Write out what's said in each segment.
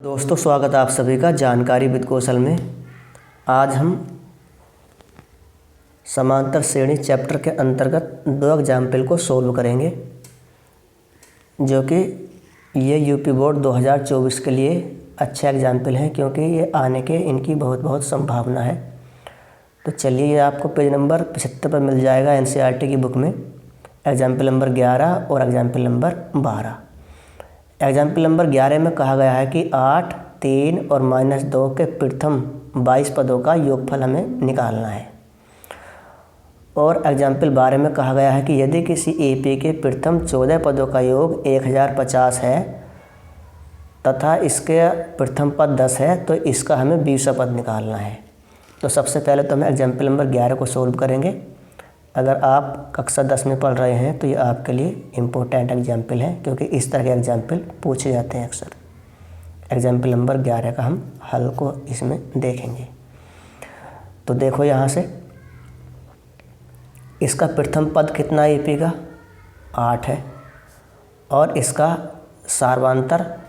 दोस्तों, स्वागत है आप सभी का जानकारी विद कौशल में। आज हम समांतर श्रेणी चैप्टर के अंतर्गत 2 एग्जाम्पल को सोल्व करेंगे, जो कि ये यूपी बोर्ड 2024 के लिए अच्छे एग्जाम्पल हैं, क्योंकि ये आने के इनकी बहुत संभावना है। तो चलिए, ये आपको पेज नंबर 75 पर मिल जाएगा एनसीईआरटी की बुक में, एग्जाम्पल नंबर 11 और एग्जाम्पल नंबर 12। एग्जाम्पल नंबर 11 में कहा गया है कि 8, 3 और -2 के प्रथम 22 पदों का योगफल हमें निकालना है। और एग्जाम्पल 12 में कहा गया है कि यदि किसी एपी के प्रथम 14 पदों का योग 1050 है तथा इसके प्रथम पद 10 है, तो इसका हमें 20वां पद निकालना है। तो सबसे पहले तो हम एग्जाम्पल नंबर 11 को सोल्व करेंगे। अगर आप कक्षा 10 में पढ़ रहे हैं तो ये आपके लिए इम्पोर्टेंट एग्जाम्पल है, क्योंकि इस तरह के एग्जाम्पल पूछे जाते हैं अक्सर। एग्जाम्पल नंबर 11 का हम हल को इसमें देखेंगे। तो देखो, यहाँ से इसका प्रथम पद कितना है एपी का? 8 है। और इसका सार्वांतर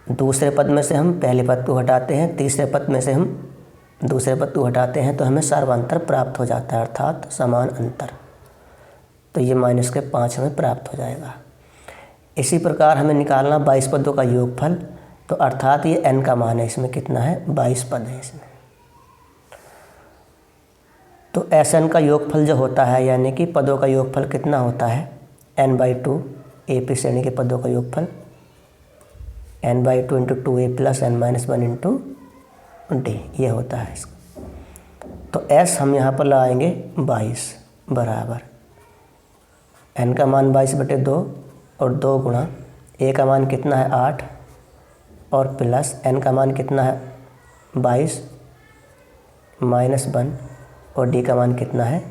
दूसरे पद में से हम पहले पद को हटाते हैं, तीसरे पद में से हम दूसरे पद को हटाते हैं, तो हमें सार्वांतर प्राप्त हो जाता है, अर्थात समान अंतर। तो ये -5 हमें प्राप्त हो जाएगा। इसी प्रकार हमें निकालना 22 पदों का योगफल। तो अर्थात ये n का मान है, इसमें कितना है? 22 पद है इसमें। तो Sn का योगफल जो होता है, यानी कि पदों का योगफल कितना होता है? n/2 एपी श्रेणी के पदों का योगफल n/2 × 2a + n-1 × d, ये होता है इसका। तो S हम यहाँ पर लगाएंगे 22 बराबर n का मान 22/2 और 2 गुणा a का मान कितना है? 8 और प्लस n का मान कितना है? 22 -1 और d का मान कितना है?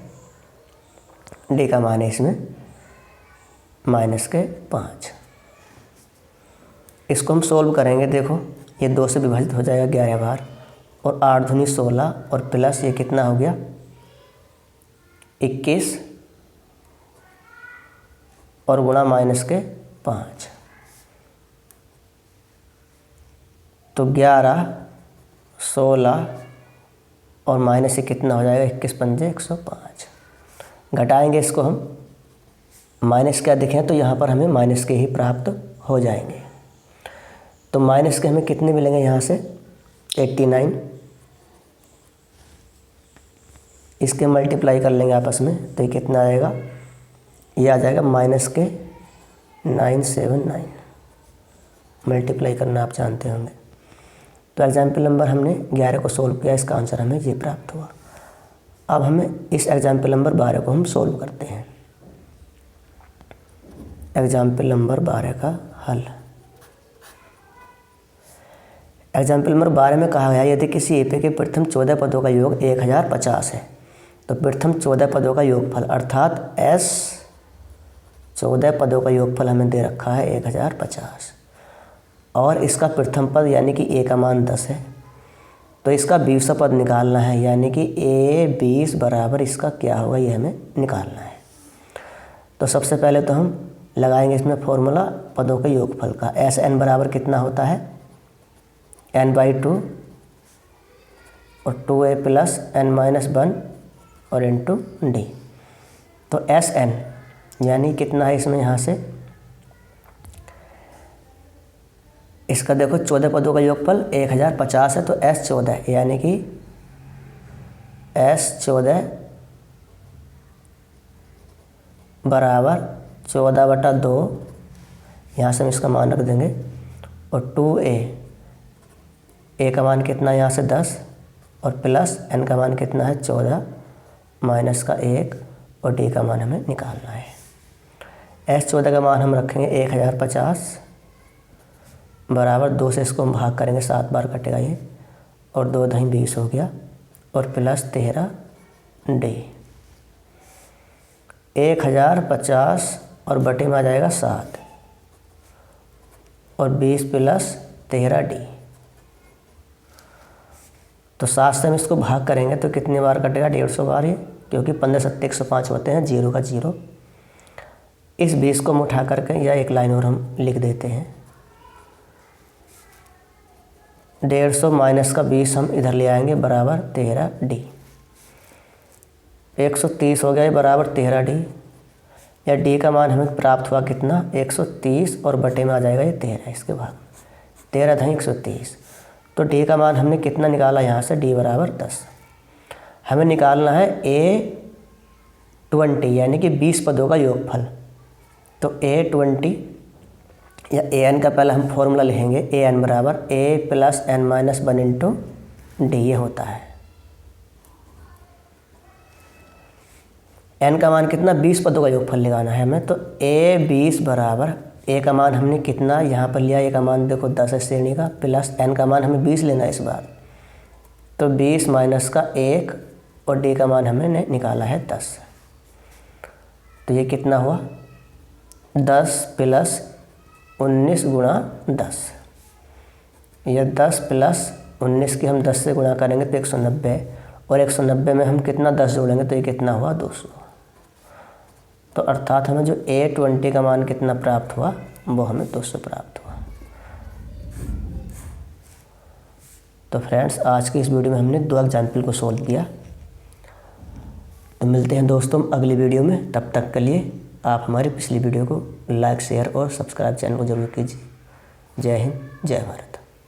d का मान है इसमें -5। इसको हम सोल्व करेंगे। देखो, ये 2 से विभाजित हो जाएगा 11 बार, और 8 दूनी 16 और प्लस ये कितना हो गया? 21 और गुणा -5। तो 11, 16 और माइनस से कितना हो जाएगा? 21 पंजे 105। घटाएंगे इसको हम, माइनस क्या दिखें तो यहाँ पर हमें माइनस के ही प्राप्त हो जाएंगे। तो माइनस के हमें कितने मिलेंगे यहाँ से? 89। इसके मल्टीप्लाई कर लेंगे आपस में, तो ये कितना आएगा? ये आ जाएगा -979। मल्टीप्लाई करना आप जानते होंगे। तो एग्जाम्पल नंबर हमने 11 को सोल्व किया, इसका आंसर हमें ये प्राप्त हुआ। अब हमें इस एग्जाम्पल नंबर 12 को हम सोल्व करते हैं। एग्जाम्पल नंबर 12 का हल। एग्जाम्पल नंबर 12 में कहा गया, यदि किसी एपी के प्रथम 14 पदों का योग 1050 है, तो प्रथम 14 पदों का योगफल, अर्थात S 14 पदों का योगफल हमें दे रखा है 1050, और इसका प्रथम पद यानी कि a का मान 10 है, तो इसका 20वां पद निकालना है, यानी कि a 20 बराबर इसका क्या होगा, ये हमें निकालना है। तो सबसे पहले तो हम लगाएंगे इसमें फॉर्मूला पदों के योगफल का। Sn बराबर कितना होता है? n/2 और 2a + n-1 और इंटू d। तो Sn यानी कितना है इसमें? यहाँ से इसका देखो, 14 पदों का योगफल 1050 है, तो S 14 यानी कि S 14 बराबर 14/2, यहाँ से हम इसका मान रख देंगे, और 2a, a का मान कितना है यहाँ से 10, और प्लस n का मान कितना है 14 माइनस का 1, और d का मान हमें निकालना है। S 14 का मान हम रखेंगे 1050 बराबर 2 से इसको हम भाग करेंगे, 7 बार कटेगा ये, और 2 दही 20 हो गया, और प्लस 13 d। 1050 और बटे में आ जाएगा 7, और 20 + 13 d। तो 7 से हम इसको भाग करेंगे तो कितनी बार कटेगा? 150 बार ये, क्योंकि 15 7 105 होते हैं, 0 का 0। इस 20 को हम उठा करके या एक लाइन और हम लिख देते हैं, 150 माइनस का 20 हम इधर ले आएंगे बराबर 13D। 130 हो गया ये बराबर 13D, या D का मान हमें प्राप्त हुआ कितना 130 और बटे में आ जाएगा ये 13, इसके बाद 13 धन 130। तो D का मान हमने कितना निकाला यहाँ से, D बराबर 10। हमें निकालना है A20 यानी कि 20 पदों का योगफल। तो A20 या AN का पहले हम फॉर्मूला लिखेंगे, AN बराबर A + n - 1 × D ये होता है। n का मान कितना 20 पदों का योगफल लगाना है हमें। तो A20 बराबर A का मान हमने कितना यहाँ पर लिया, A का मान देखो 10 है श्रेणी का, प्लस n का मान हमें 20 लेना है इस बार। तो 20 माइनस का 1 और D का मान हमने निकाला है 10। तो ये कितना हुआ 10 + 19 × 10। यह 10 + 19 की हम 10 से गुणा करेंगे तो 190, और 190 में हम कितना 10 जोड़ेंगे तो ये कितना हुआ 200। तो अर्थात हमें जो A20 का मान कितना प्राप्त हुआ वो हमें 200 प्राप्त हुआ। तो फ्रेंड्स आज की इस वीडियो में हमने 2 एग्जाम्पल को सोल्व किया। तो मिलते हैं दोस्तों अगली वीडियो में, तब तक के लिए आप हमारी पिछली वीडियो को लाइक शेयर और सब्सक्राइब चैनल को जरूर कीजिए। जय हिंद, जय भारत।